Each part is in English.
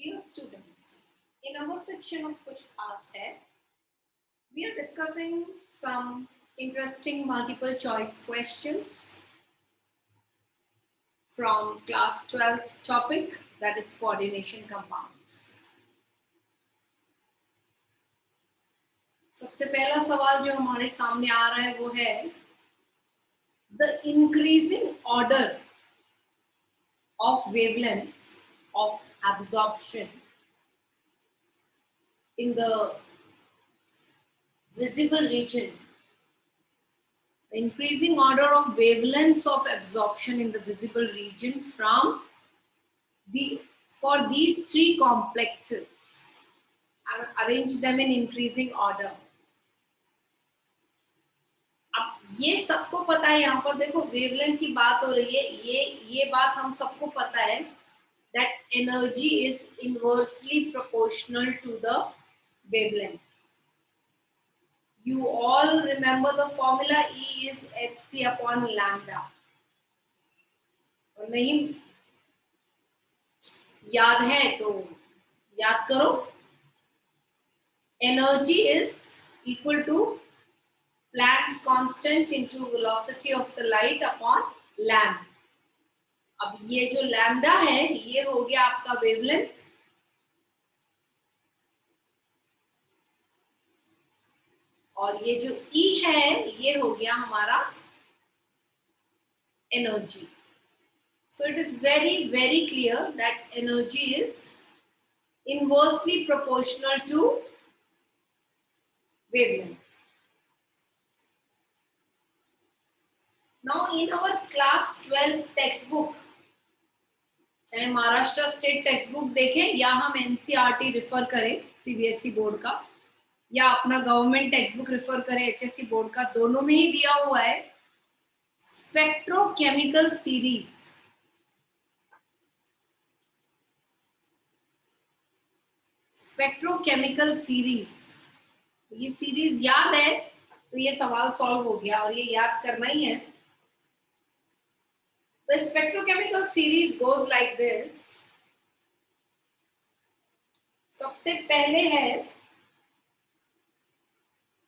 Dear students, in our section of Kuch Khaas hai, we are discussing some interesting multiple choice questions from class 12th topic, that is coordination compounds. सबसे पहला सवाल जो हमारे सामने आ रहा है वो है the increasing order of wavelengths of absorption in the visible region. The increasing order of wavelengths of absorption in the visible region for these three complexes. I will arrange them in increasing order. अब ये सबको पता है, यहाँ पर देखो wavelength की बात हो रही है, ये बात हम सबको पता है that energy is inversely proportional to the wavelength. You all remember the formula E is hc upon lambda. और नहीं याद है तो याद करो. Energy is equal to Planck's constant into velocity of the light upon lambda. अब ये जो लैम्डा है ये हो गया आपका वेवलेंथ और ये जो E है ये हो गया हमारा energy. So it is very clear that energy is inversely proportional to wavelength. Now in our class 12 textbook, चाहे महाराष्ट्र स्टेट टेक्स्ट बुक देखें या हम एनसीईआरटी रिफर करें सीबीएसई बोर्ड का या अपना गवर्नमेंट टेक्स्ट बुक रिफर करें एचएससी बोर्ड का, दोनों में ही दिया हुआ है स्पेक्ट्रोकेमिकल सीरीज. स्पेक्ट्रोकेमिकल सीरीज, ये सीरीज याद है तो ये सवाल सॉल्व हो गया और ये याद करना ही है. The spectrochemical series goes like this. सबसे पहले है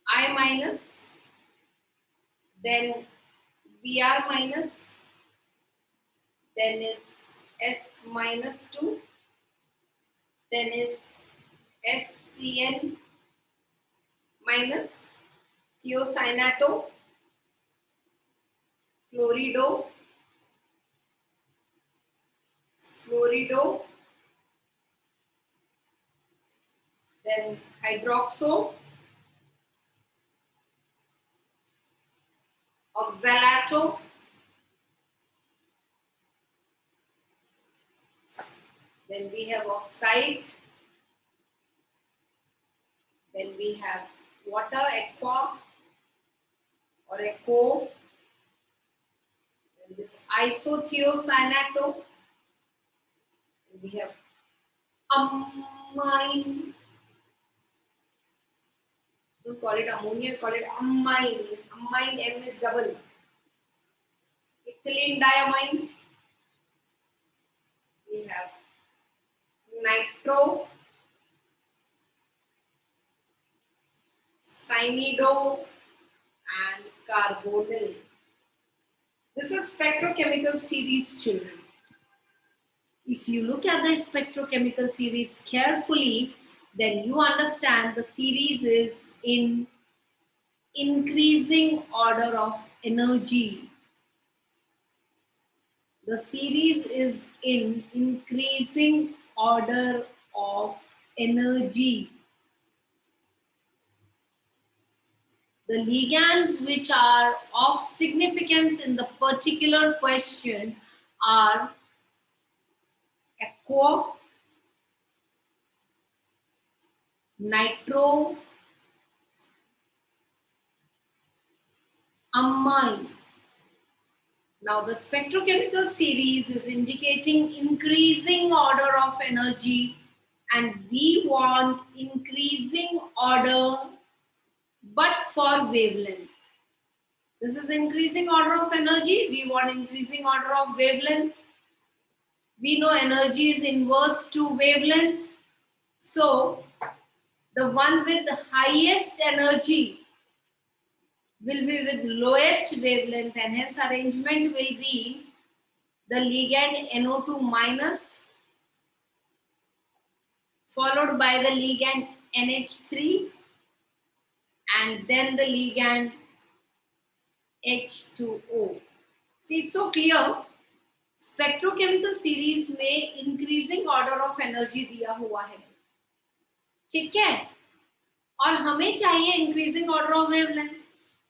I minus, then Br minus, then is S minus 2, then is SCN minus, thiocyanato, fluorido, then hydroxo, oxalato, then we have oxide, then we have water, aqua or aquo, then this isothiocyanato, we have amine. Don't call it ammonia, call it amine. Amine, M is double. Ethylene diamine. We have nitro, cyanido, and carbonyl. This is spectrochemical series, children. If you look at the spectrochemical series carefully, then you understand the series is in increasing order of energy. The series is in increasing order of energy. The ligands which are of significance in the particular question are aqua, nitro, amine. Now the spectrochemical series is indicating increasing order of energy and we want increasing order but for wavelength. This is increasing order of energy, we want increasing order of wavelength. We know energy is inverse to wavelength. So the one with the highest energy will be with lowest wavelength, and hence arrangement will be the ligand NO2 minus followed by the ligand NH3 and then the ligand H2O. See, it's so clear. Spectrochemical series में increasing order of energy दिया हुआ है, ठीक है, और हमें चाहिए increasing order of wavelength,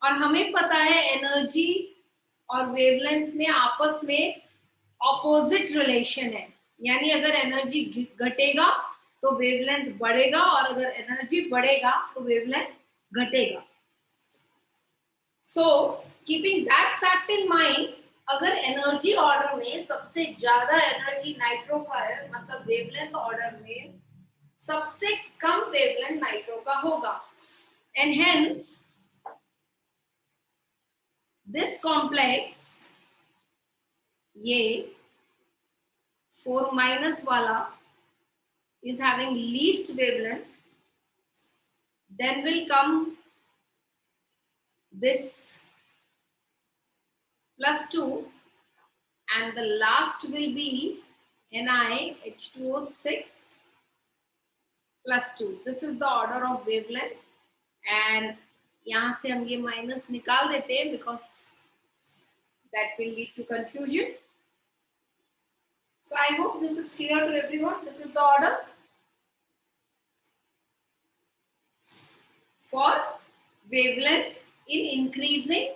और हमें पता है एनर्जी और वेवलेंथ में आपस में ऑपोजिट रिलेशन है, यानी अगर एनर्जी घटेगा तो वेवलेंथ बढ़ेगा और अगर एनर्जी बढ़ेगा तो वेवलेंथ घटेगा. So keeping that fact in mind, अगर एनर्जी ऑर्डर में सबसे ज्यादा एनर्जी नाइट्रो का है, मतलब वेवलेंथ ऑर्डर में सबसे कम वेवलेंथ नाइट्रो का होगा, एंड हेंस दिस कॉम्प्लेक्स, ये 4 माइनस वाला is having least wavelength, then will come this +2 and the last will be NiH2O6 +2. This is the order of wavelength, and यहाँ से हम ये माइनस निकाल देते हैं because that will lead to confusion. So I hope this is clear to everyone. This is the order for wavelength in increasing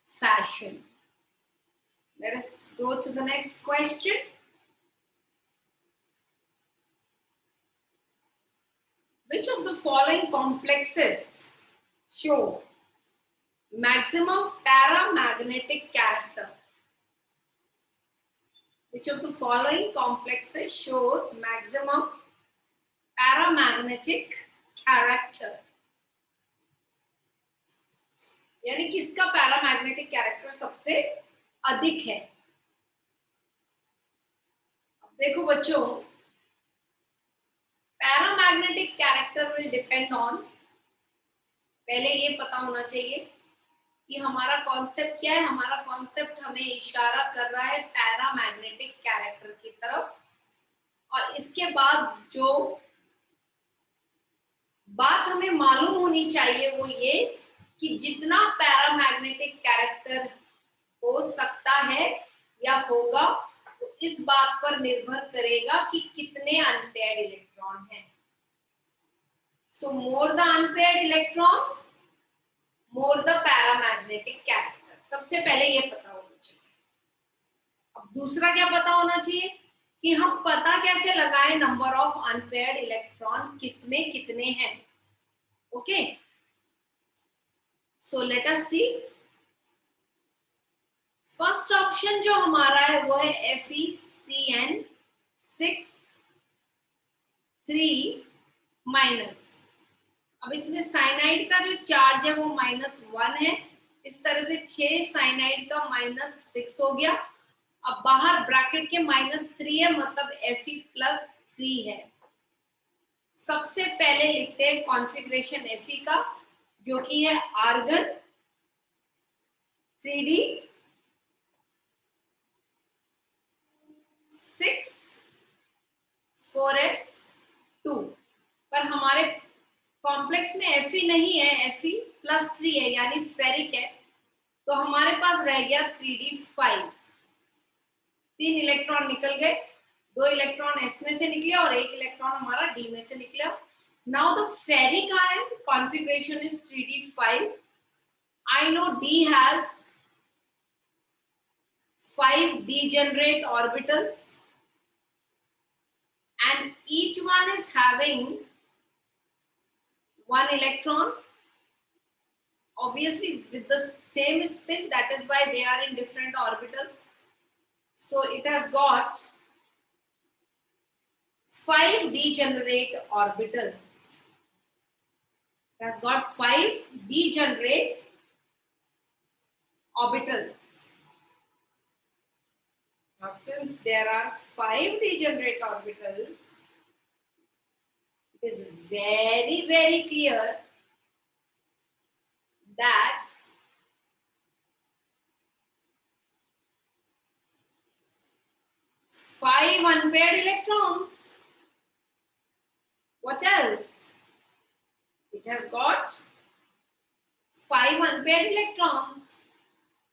fashion. Let us go to the next question. Which of the following complexes show maximum paramagnetic character? Which of the following complexes shows maximum paramagnetic character? यानी किसका paramagnetic character सबसे अधिक है? अब देखो बच्चों, paramagnetic character will depend on, पहले ये पता होना चाहिए कि हमारा कॉन्सेप्ट क्या है. हमारा कॉन्सेप्ट हमें इशारा कर रहा है पैरामैग्नेटिक कैरेक्टर की तरफ, और इसके बाद जो बात हमें मालूम होनी चाहिए वो ये कि जितना पैरामैग्नेटिक कैरेक्टर हो सकता है या होगा, तो इस बात पर निर्भर करेगा कि कितने अनपेयर्ड इलेक्ट्रॉन हैं. So more the unpaired electron, more the paramagnetic character. सबसे पहले ये पता होना चाहिए. अब दूसरा क्या पता होना चाहिए कि हम पता कैसे लगाएं नंबर ऑफ अनपेयर्ड इलेक्ट्रॉन किसमें कितने हैं. ओके, सो लेट अस सी. फर्स्ट ऑप्शन जो हमारा है वो है FeCN6 3-. अब इसमें साइनाइड का जो चार्ज है वो -1 है. इस तरह से 6 साइनाइड का -6 हो गया. अब बाहर ब्रैकेट के -3 है, मतलब Fe+3 है. सबसे पहले लिखते हैं कॉन्फ़िगरेशन Fe का, जो कि है आर्गन 3d6 4s2. पर हमारे कॉम्प्लेक्स में Fe नहीं है, Fe+3 है, यानी फेरिक है. तो हमारे पास रह गया 3d5. 3 इलेक्ट्रॉन निकल गए, 2 इलेक्ट्रॉन S में से निकले और 1 इलेक्ट्रॉन हमारा D में से निकला. Now the ferric ion configuration is 3d5. I know D has 5 degenerate orbitals and each one is having 1 electron, obviously with the same spin, that is why they are in different orbitals. So it has got 5 degenerate orbitals. It has got 5 degenerate orbitals. Now since there are 5 degenerate orbitals, is very, very clear that five unpaired electrons. What else? It has got 5 unpaired electrons.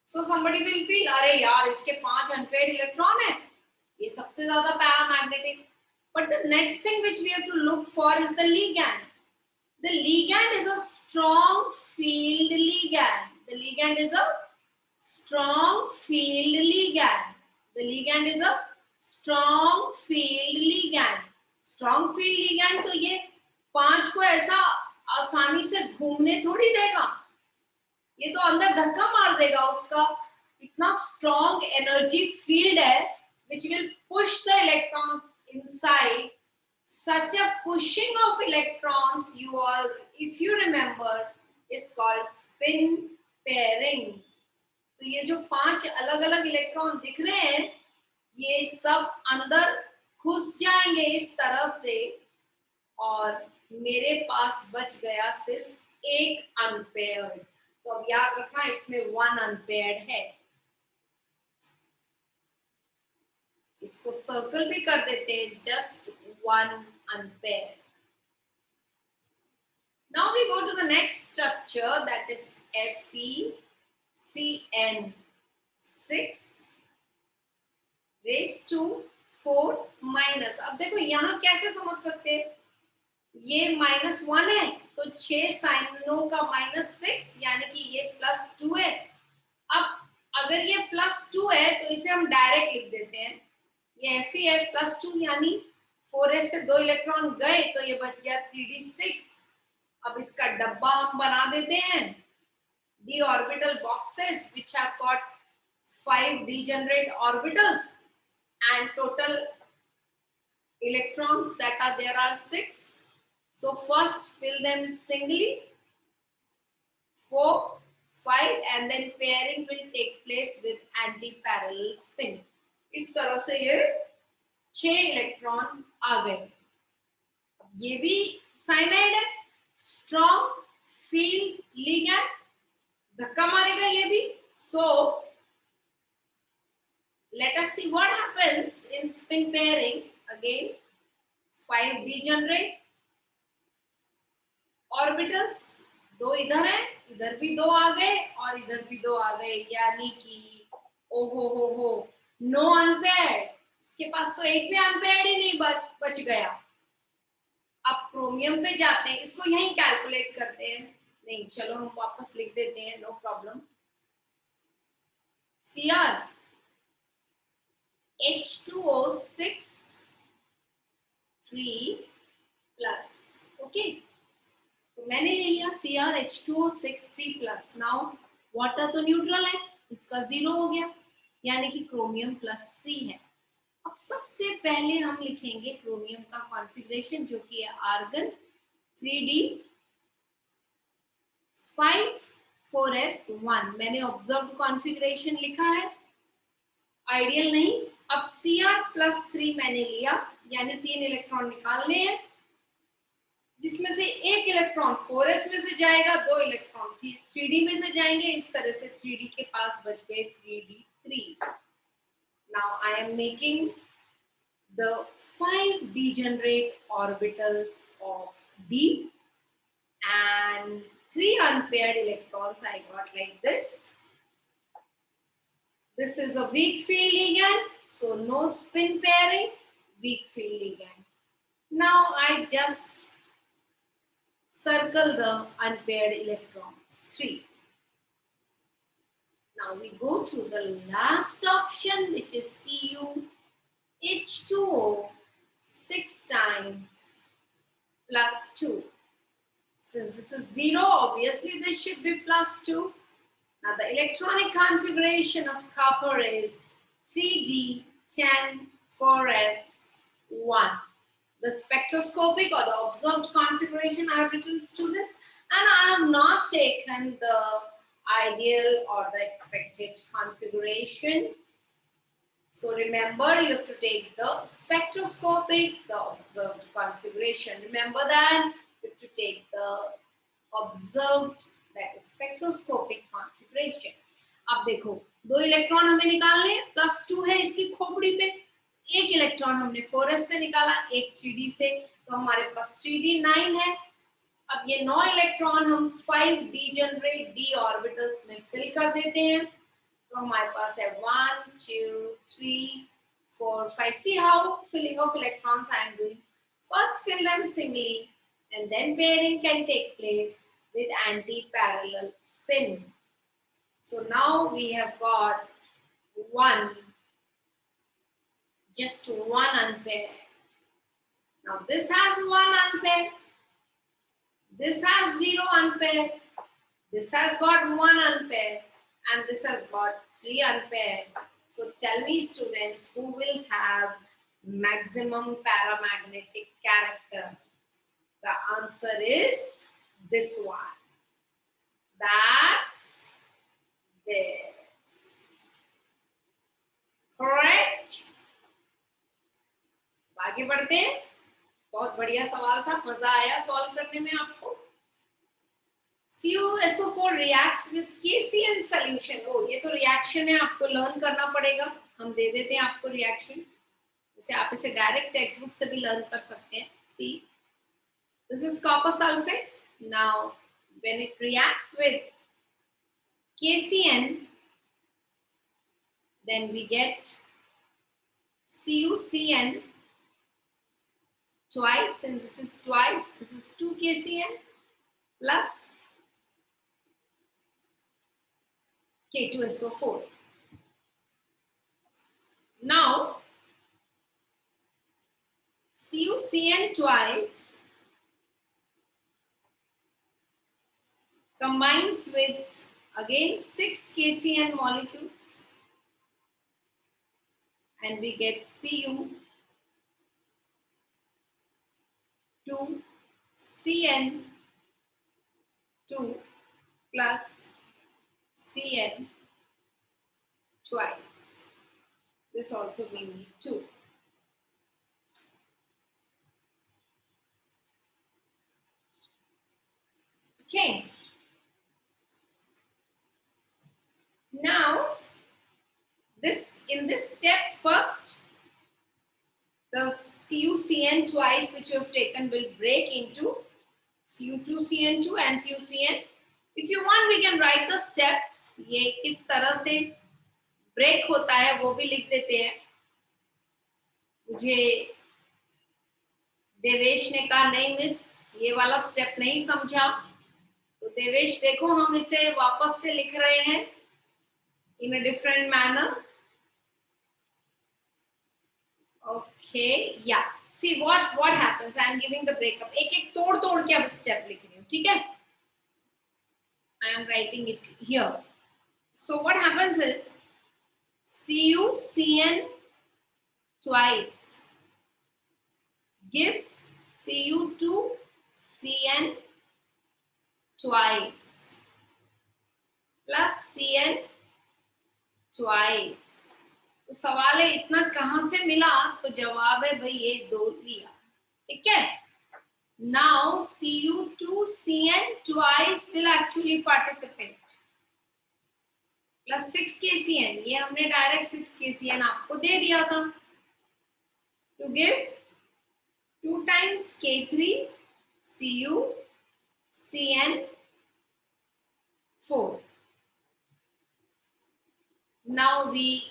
So somebody will feel, अरे यार इसके 5 unpaired electron है, ये सबसे ज़्यादा paramagnetic. But the next thing which we have to look for is the ligand. The ligand is a strong field ligand. The ligand is a strong field ligand. The ligand is a strong field ligand. Strong field ligand तो ये 5 को ऐसा आसानी से घूमने थोड़ी देगा, ये तो अंदर धक्का मार देगा. उसका इतना strong energy field है which will push the electrons inside. Such a pushing of electrons, you all, if you remember, is called spin pairing. तो ये जो 5 अलग अलग इलेक्ट्रॉन दिख रहे हैं, ये सब अंदर घुस जाएंगे इस तरह से, और मेरे पास बच गया सिर्फ एक अनपेयर्ड. तो अब याद रखना इसमें 1 अनपेयर्ड है. इसको सर्कल भी कर देते हैं, just 1 unpaired. Now we go to the next structure, that is FeCN6 raised to 4 minus. अब देखो यहाँ कैसे समझ सकते हैं, ये -1 है तो 6 साइनों का -6 यानी कि ये +2 है. अब अगर ये +2 है तो इसे हम डायरेक्ट लिख देते हैं, ये Fe है +2 यानी 4s से 2 इलेक्ट्रॉन गए तो ये बच गया 3d6. अब इसका डब्बा हम बना देते हैं, d orbital boxes which have got 5 degenerate orbitals and total electrons that are there are 6. So first fill them singly, 4, 5, and then pairing will take place with anti-parallel spin. इस तरह से ये 6 इलेक्ट्रॉन आ गए. ये भी साइनाइड है, strong field ligand, धक्का मारेगा ये भी. सो let us see what happens in spin pairing. Again 5 degenerate orbitals, 2 इधर है, इधर भी 2 आ गए और इधर भी 2 आ गए, यानी कि ओहो हो नो अनपेयर्ड. इसके पास तो एक भी अनपेयर्ड ही नहीं बच गया. अब क्रोमियम पे जाते हैं, इसको यहीं कैलकुलेट करते हैं. नहीं चलो हम वापस लिख देते हैं, no problem. Cr H2O6 3 plus. Okay, तो मैंने ले लिया Cr H2O6 3 plus. Now water तो न्यूट्रल है, इसका 0 हो गया, यानी कि क्रोमियम +3 है. अब सबसे पहले हम लिखेंगे क्रोमियम का कॉन्फ़िगरेशन जो कि है आर्गन 3d5 4s1. मैंने ऑब्जर्व्ड कॉन्फ़िगरेशन लिखा है, आइडियल नहीं. अब Cr+3 मैंने लिया, यानी 3 इलेक्ट्रॉन निकालने हैं, जिसमें से एक इलेक्ट्रॉन 4s में से जाएगा, 2 इलेक्ट्रॉन 3d में से जाएंगे. इस तरह से 3d के पास बच गए 3d3. Now I am making the 5 degenerate orbitals of d and 3 unpaired electrons I got like this. This is a weak field ligand, so no spin pairing, weak field ligand. Now I just circle the unpaired electrons, 3. Now we go to the last option, which is Cu H2O 6 times +2. Since this is 0, obviously this should be +2. Now the electronic configuration of copper is 3d10 4s1. The spectroscopic or the observed configuration I have written, students, and I have not taken the ideal or the expected configuration. So remember, you have to take the spectroscopic, the observed configuration. Remember that you have to take the observed, that is spectroscopic configuration. अब देखो, दो electron हमें निकालने, +2 है इसकी खोपड़ी पे, एक इलेक्ट्रॉन हमने 4s से निकाला, एक 3d से, तो हमारे पास 3d 9 है. अब ये 9 इलेक्ट्रॉन हम 5 डीजेनरेट d ऑर्बिटल्स में फिल कर देते हैं. तो हमारे पास है 1 2 3 4 5. See how filling of electrons I am doing. First fill them singly and then pairing can take place with anti-parallel spin. So now we have got just one unpaired. Now this has one unpaired. This has 0 unpaired. This has got 1 unpaired. And this has got 3 unpaired. So tell me, students, who will have maximum paramagnetic character? The answer is this one. That's this. Correct? आगे बढ़ते हैं. बहुत बढ़िया सवाल था, मजा आया solve करने में आपको. CuSO4 reacts with KCN solution. ओ, ये तो रिएक्शन है, आपको लर्न करना पड़ेगा. हम दे देते हैं आपको रिएक्शन, जैसे आप इसे डायरेक्ट टेक्स्ट बुक से भी लर्न कर सकते हैं. See, this is copper sulfate. Now, when it reacts with KCN, then we get CuCN twice, and this is twice. This is 2 KCN plus K2SO4. Now, CuCN twice combines with again 6 KCN molecules, and we get Cu2CN2 plus Cn twice. This also we need 2. Okay. Now, in this step, first the CuCN twice which you have taken will break into Cu2CN2 and CuCN. If you want, we can write the steps. ये किस तरह से break होता है वो भी लिख देते हैं. मुझे देवेश ने कहा नहीं मिस, ये वाला स्टेप नहीं समझा. तो देवेश देखो, हम इसे वापस से लिख रहे हैं in a different manner. Okay, yeah. See what happens. I am giving the breakup. एक तोड़ के अब स्टेप लिख रही हूँ, ठीक है? I am writing it here. So what happens is CuCN twice gives Cu2CN twice plus Cn twice. तो सवाल है इतना कहां से मिला, तो जवाब है भाई ये 2 लिया. ठीक है. Now Cu2CN twice will actually participate plus 6 KCN. ये हमने डायरेक्ट 6 KCN आपको दे दिया था to give 2 times K3 CuCN4. Now we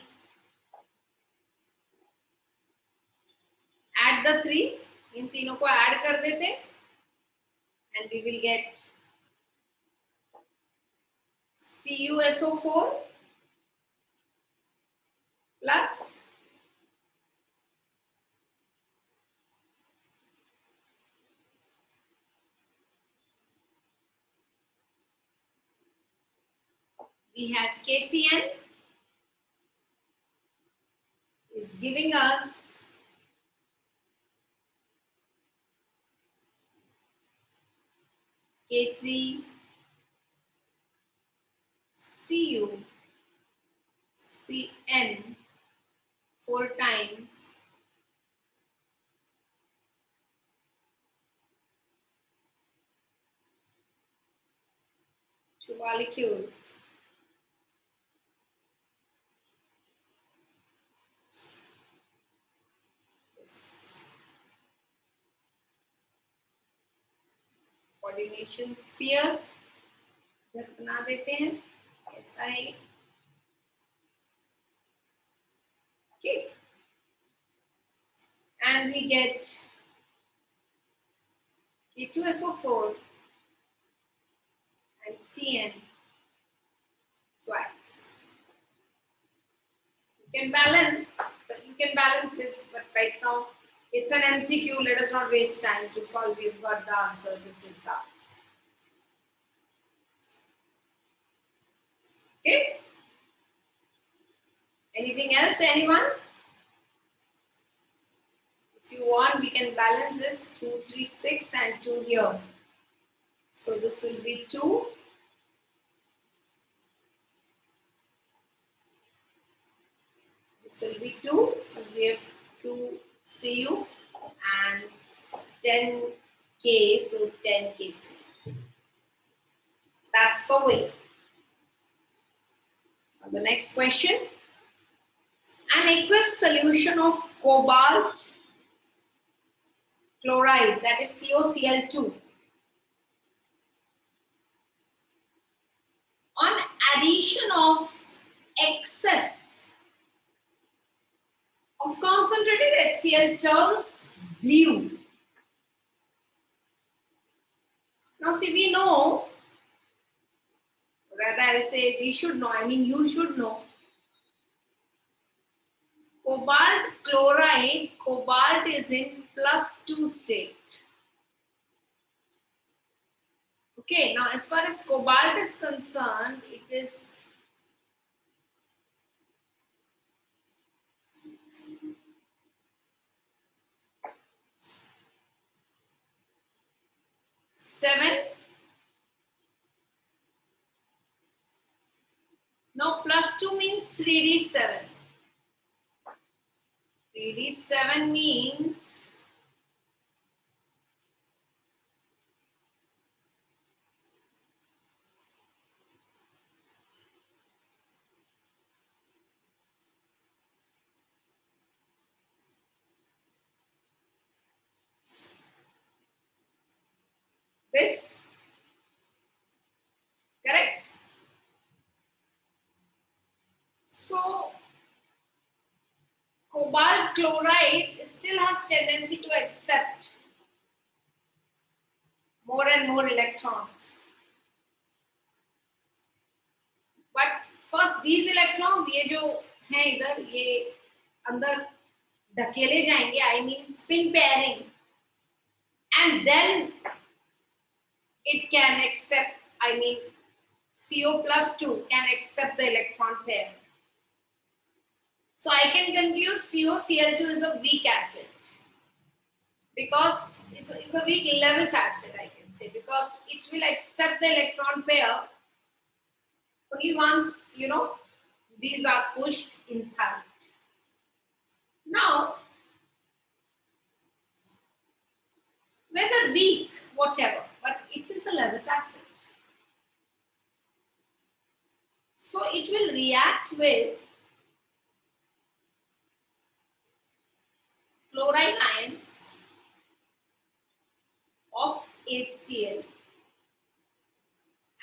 add the 3. इन तीनों को ऐड कर देते and we will get CuSO4 plus we have KCN is giving us K3 CuCN 4 times two molecules. This coordination sphere बना देते हैं ऐसा ही. Okay, and we get K2SO4 and Cn twice. You can balance, but you can balance this, but right now it's an MCQ. Let us not waste time to solve. We've got the answer. This is the answer. Okay. Anything else, anyone? If you want, we can balance this 2, 3, 6 and 2 here. So this will be 2. This will be 2, since we have 2 Cu and 10 K, so 10 Kc. That's the way. Now the next question. An aqueous solution of cobalt chloride, that is CoCl2, on addition of excess of concentrated HCl turns blue. Now see, we know, rather I'll say we should know, I mean you should know, cobalt chloride, cobalt is in +2 state. Okay, now as far as cobalt is concerned, it is seven. Now +2 means 3d7. 3d7 means this, correct? So cobalt chloride still has tendency to accept more and more electrons. But first these electrons, ये जो हैं इधर, ये अंदर धकेले जाएंगे, I mean spin pairing, and then it can accept, I mean CO+2 can accept the electron pair. So I can conclude CoCl2 is a weak acid, because it's a weak Lewis acid, I can say, because it will accept the electron pair only once, you know, these are pushed inside. Now, whether weak, whatever, but it is a Lewis acid. So it will react with chloride ions of HCl,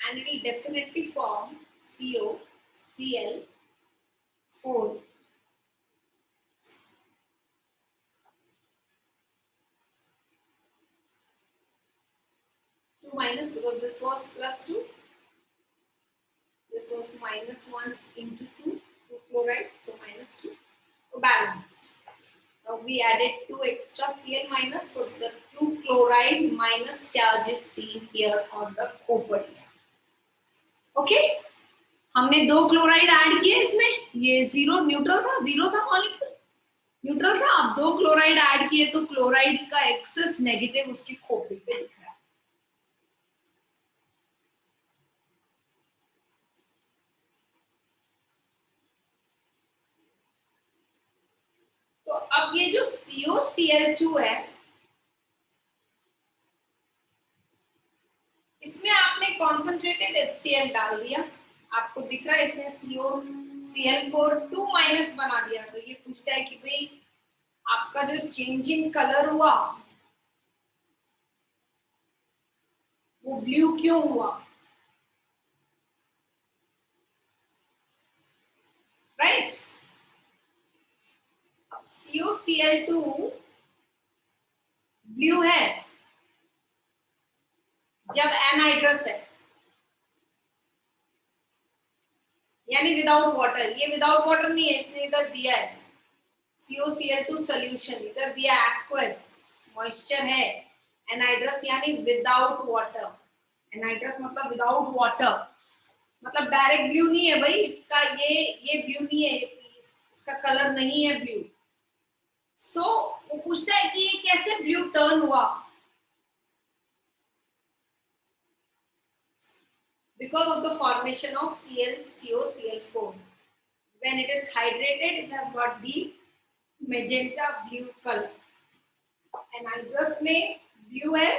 and it will definitely form CoCl4. 2 minus, because this was +2. This was -1 into 2 chloride, so -2. So balanced. Now we added 2 extra Cl minus, so the 2 chloride minus charge is seen here on the copper. Okay? हमने 2 chloride add किए इसमें, ये zero neutral था, zero था molecule, neutral था. अब 2 chloride add किए तो क्लोराइड का एक्सेस नेगेटिव उसकी खोपड़ी पे दिख रहा है. तो अब ये जो COCl2 है, इसमें आपने कॉन्सेंट्रेटेड HCl डाल दिया, आपको दिख रहा है इसमें COCl4 2 माइनस बना दिया। तो ये पूछता है कि भाई आपका जो चेंज इन कलर हुआ वो ब्लू क्यों हुआ, राइट? अब COCl2 ब्लू है जब एनहाइड्रस है, यानी विदाउट वाटर। ये विदाउट वाटर नहीं है, इसने इधर दिया है COCl2 सॉल्यूशन, इधर दिया एक्वस, मॉइस्चर है, एनहाइड्रस यानी विदाउट वाटर। एनहाइड्रस मतलब विदाउट वाटर, मतलब डायरेक्ट ब्लू नहीं है भाई इसका, ये ब्लू नहीं है, इसका कलर नहीं है ब्लू। सो वो पूछता है कि ये कैसे ब्लू टर्न हुआ, because of the formation of COCl4. When it is hydrated, it has got deep magenta blue color. Anhydrous में ब्लू है,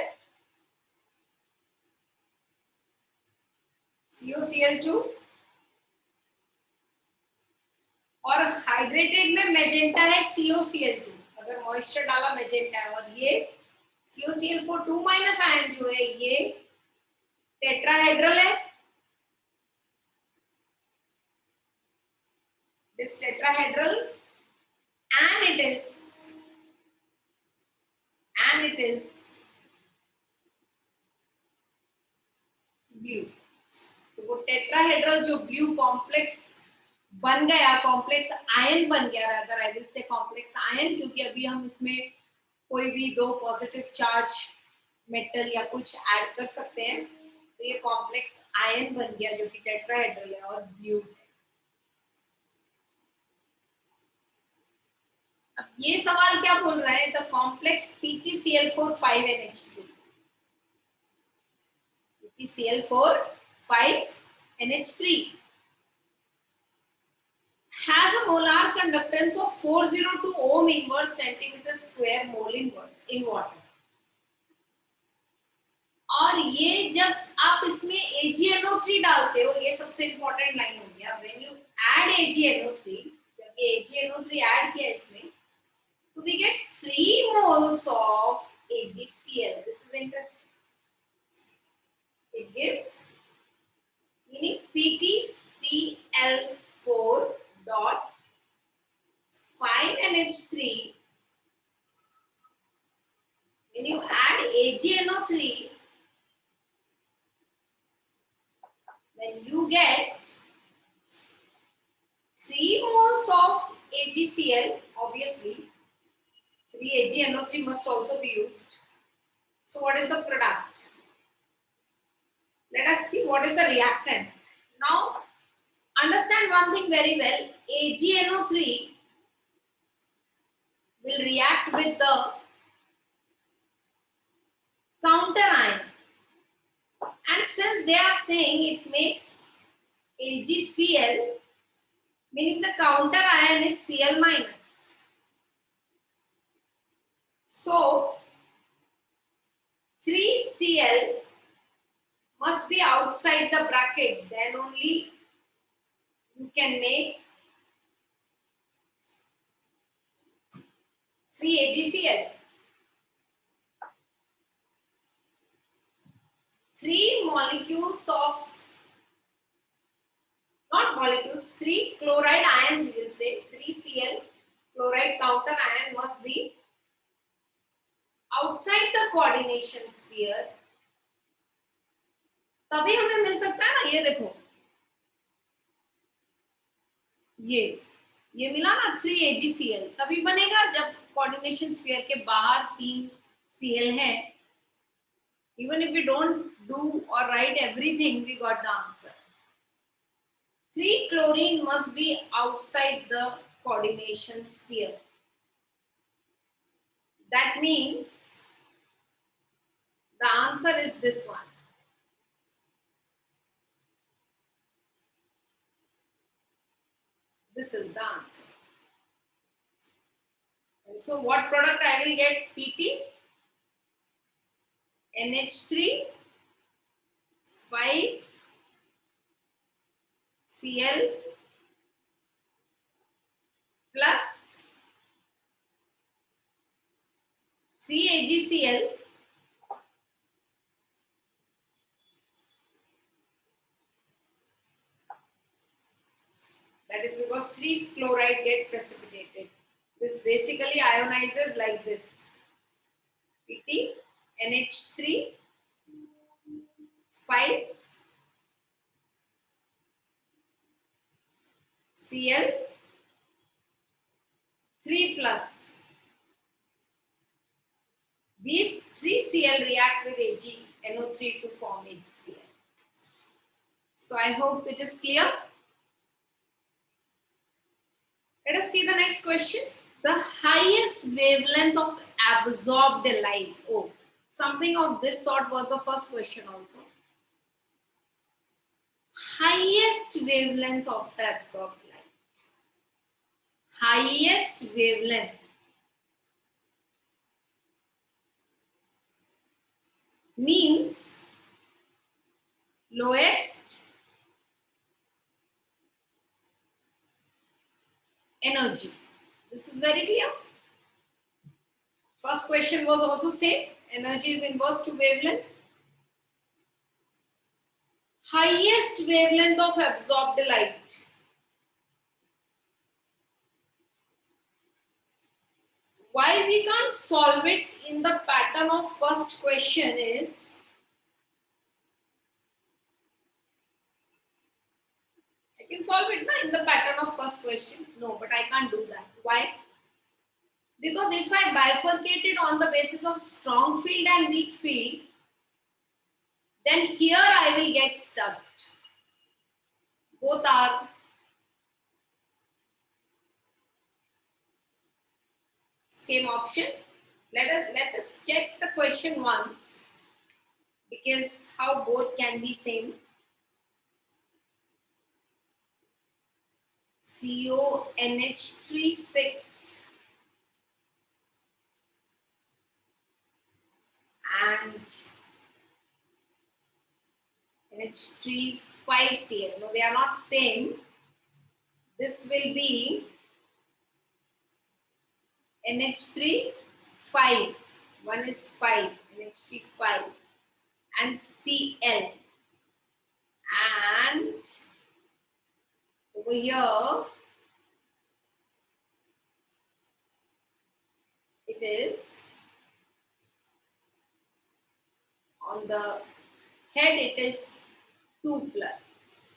COCl2, और हाइड्रेटेड में मेजेंटा है COCl2, अगर मॉइस्चर डाला मेजेंटा है। और ये COCl4 2 माइनस आयन जो है ये टेट्राहेड्रल है, this tetrahedral, and it is blue. तो वो टेट्राहेड्रल जो ब्लू कॉम्प्लेक्स बन गया, कॉम्प्लेक्स आयन बन गया, अगर I will say complex ion, क्योंकि अभी हम इसमें कोई भी दो पॉजिटिव चार्ज मेटल या कुछ ऐड कर सकते हैं, तो ये कॉम्प्लेक्स आयन बन गया जो कि टेट्राहेड्रल है और ब्लू है। अब ये सवाल क्या बोल रहा है, the complex PgCl4 5NH3, PgCl4 5NH3 has a molar conductance of 402 ohm inverse centimeter square mole inverse in water। और ये जब आप इसमें AgNO3 डालते हो, ये सबसे इंपॉर्टेंट लाइन हो गया, व्हेन यू ऐड AgNO3, जब ये AgNO3 ऐड किया इसमें, तो we get 3 moles of AgCl। this is interesting, it gives meaning PtCl4 dot 5NH3, when you add AgNO3, then you get 3 moles of AgCl, obviously 3 AgNO3 must also be used. So what is the product? Let us see what is the reactant. Now understand one thing very well, AgNO3 will react with the counter ion, and since they are saying it makes AgCl, meaning the counter ion is Cl minus. So 3Cl must be outside the bracket, then only you can make 3AgCl. 3 molecules of, not molecules, 3 chloride ions, we will say 3Cl chloride counter ion must be outside the coordination sphere, तभी हमें मिल सकता है ना। ये देखो, ये मिला ना 3AgCl, तभी बनेगा जब कोऑर्डिनेशन स्फीयर के बाहर 3Cl है। Even if we don't do or write everything, we got the answer. 3 chlorine must be outside the coordination sphere. That means the answer is this one. This is the answer. So what product I will get? PT, NH3, 5 Cl plus 3 AgCl that is because 3 chloride get precipitated. This basically ionizes like this. PT, NH3, 5 Cl, 3 plus. These 3 Cl react with AgNO3 to form AgCl. So I hope it is clear. Let us see the next question. The highest wavelength of absorbed light. Oh, something of this sort was the first question also. Highest wavelength of the absorbed light. Highest wavelength means lowest energy. This is very clear. First question was also same. Energy is inverse to wavelength. Highest wavelength of absorbed light. Why we can't solve it in the pattern of first question is I can solve it in the pattern of first question. No, but I can't do that. Why? Because if I bifurcate it on the basis of strong field and weak field, then here I will get stuck. Both are same option. Let us check the question once, because how both can be same. CONH36 and NH3 5Cl. No, they are not same. This will be NH3 5. One is 5, NH3 5, and Cl. And over here it is on the head, it is 2 plus.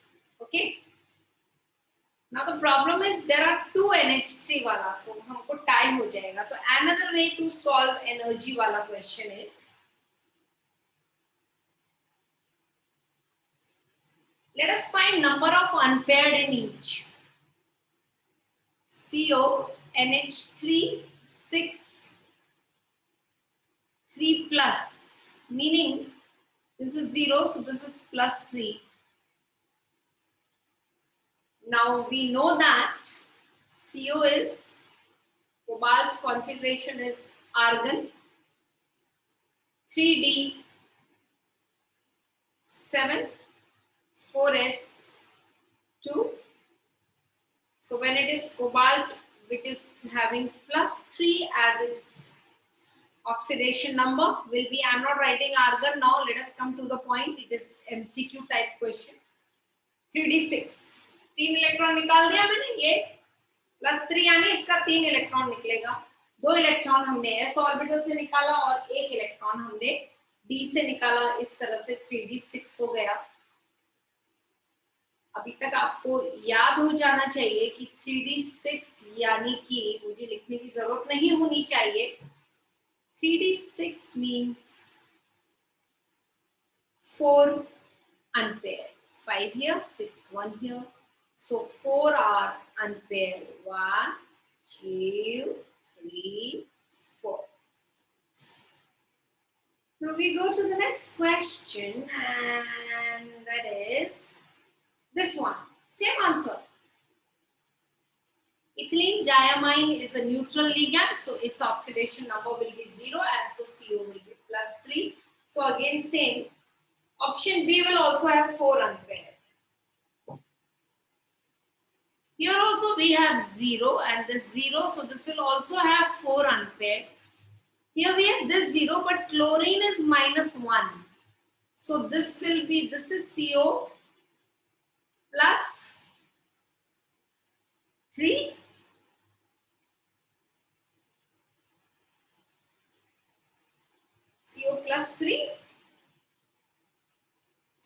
Okay. Now the problem is there are 2 NH3 वाला, तो हमको tie हो जाएगा. तो another way to solve energy वाला question is, let us find number of unpaired in each. CO NH3 6 3 plus, meaning this is 0, so this is plus 3. Now we know that CO is cobalt configuration is argon, 3D 7, 4s 2. So when it is cobalt, which is having plus 3 as its oxidation number, will be, I am not writing argon now, let us come to the point, it is MCQ type question. 3d6, 3 electron निकाल दिया मैंने, ये +3 यानी इसका 3 electron निकलेगा. 2 electron हमने s orbital से निकाला और 1 इलेक्ट्रॉन हमने d से निकाला. इस तरह से 3d6 हो गया. अभी तक आपको याद हो जाना चाहिए कि 3d6 यानी कि मुझे लिखने की जरूरत नहीं होनी चाहिए. 3d6 means 4 unpaired. 5 here, 6th one here. So 4 are unpaired. 1, 2, 3, 4. Now we go to the next question, and that is this one. Same answer. Ethylene diamine is a neutral ligand, so its oxidation number will be 0 and so CO will be +3. So again same. Option B will also have 4 unpaired. Here also we have 0 and this 0, so this will also have 4 unpaired. Here we have this 0, but chlorine is -1. So this will be, this is CO plus 3. CO plus 3.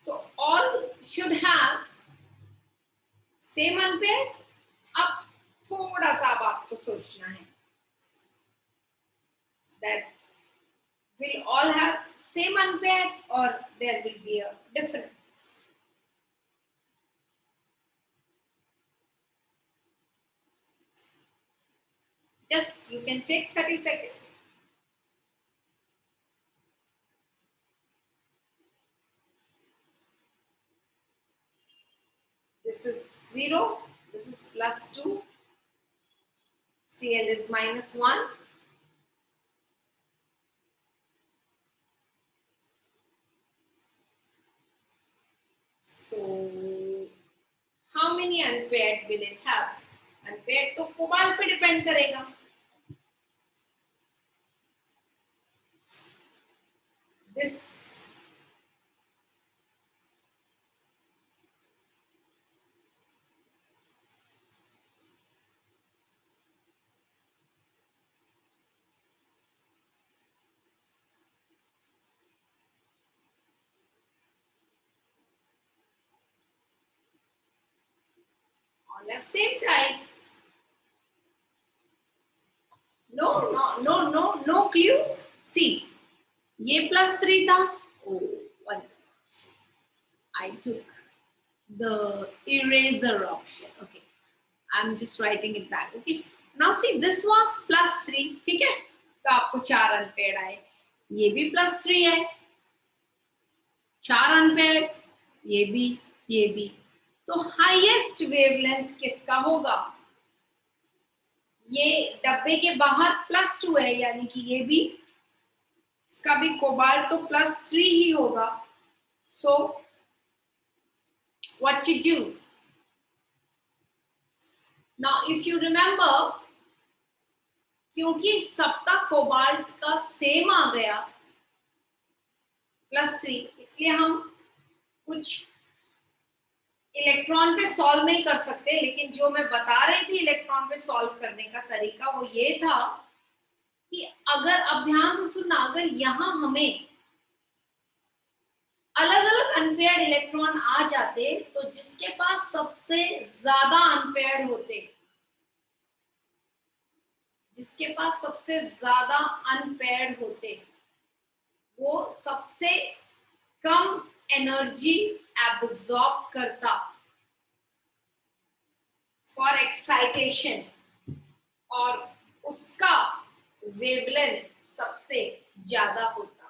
So all should have same unpaired. अब थोड़ा सा अब आपको सोचना है that will all have same unpaired or there will be a difference. Just you can take 30 seconds. This is 0, this is +2, Cl is -1. So how many unpaired will it have? Unpaired तो cobalt पे depend करेगा. This all have same type. No clue. See, ये +3 था. Oh, 1 minute. I took the eraser option. Okay, I'm just writing it back. Okay, now see, this was +3. ठीक है, तो आपको 4 unpaid आए. ये भी +3 है, 4 अनपेड. ये भी. तो हाईएस्ट वेवलेंथ किसका होगा? ये डब्बे के बाहर +2 है, यानी कि ये भी, इसका भी कोबाल्ट तो +3 ही होगा. So what to do? Now if you remember, क्योंकि सबका कोबाल्ट का सेम आ गया +3, इसलिए हम कुछ इलेक्ट्रॉन पे सॉल्व नहीं कर सकते. लेकिन जो मैं बता रही थी इलेक्ट्रॉन पे सॉल्व करने का तरीका, वो ये था कि अगर, अब ध्यान से सुनना, अगर यहां हमें अलग अलग अनपेयर्ड इलेक्ट्रॉन आ जाते, तो जिसके पास सबसे ज्यादा अनपेयर्ड होते, वो सबसे कम एनर्जी एब्जॉर्ब करता फॉर एक्साइटेशन, और उसका वेवलेंथ सबसे ज्यादा होता.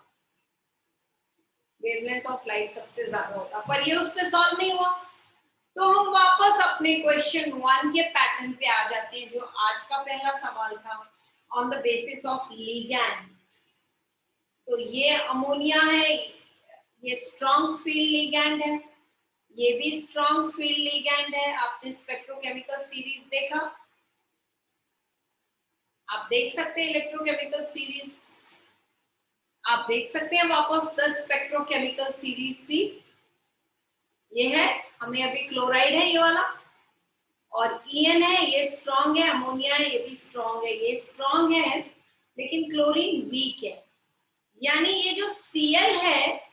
वेवलेंथ ऑफ लाइट सबसे ज्यादा होता. पर ये उस पे सॉल्व नहीं हुआ, तो हम वापस अपने क्वेश्चन 1 के पैटर्न पे आ जाते हैं, जो आज का पहला सवाल था, on the basis of ligand. तो ये अमोनिया है, ये स्ट्रॉन्ग फील्ड लिगैंड है, ये भी स्ट्रॉन्ग फील्ड लिगैंड है. आपने स्पेक्ट्रोकेमिकल सीरीज देखा, आप देख सकते हैं इलेक्ट्रोकेमिकल सीरीज, आप देख सकते हैं वापस द स्पेक्ट्रोकेमिकल सीरीज सी. ये है, हमें अभी क्लोराइड है ये वाला, और ईएन है, ये स्ट्रॉन्ग है. अमोनिया है, ये भी स्ट्रॉन्ग है. ये स्ट्रॉन्ग है लेकिन क्लोरीन वीक है, यानी ये जो Cl है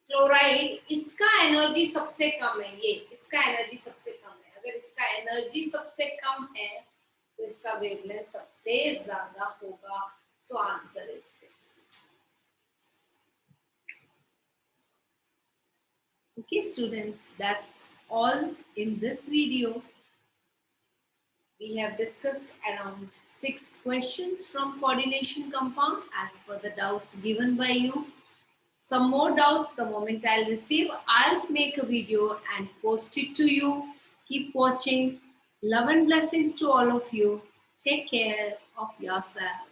क्लोराइड, इसका एनर्जी सबसे कम है. ये इसका एनर्जी सबसे कम है. अगर इसका एनर्जी सबसे कम है तो इसका वेवलेंथ सबसे ज्यादा होगा. So answer is this. Okay students, that's all in this video. We have discussed around 6 questions from coordination compound as per the doubts given by you. Some more doubts, the moment I'll receive, I'll make a video and post it to you. Keep watching. Love and blessings to all of you. Take care of yourself.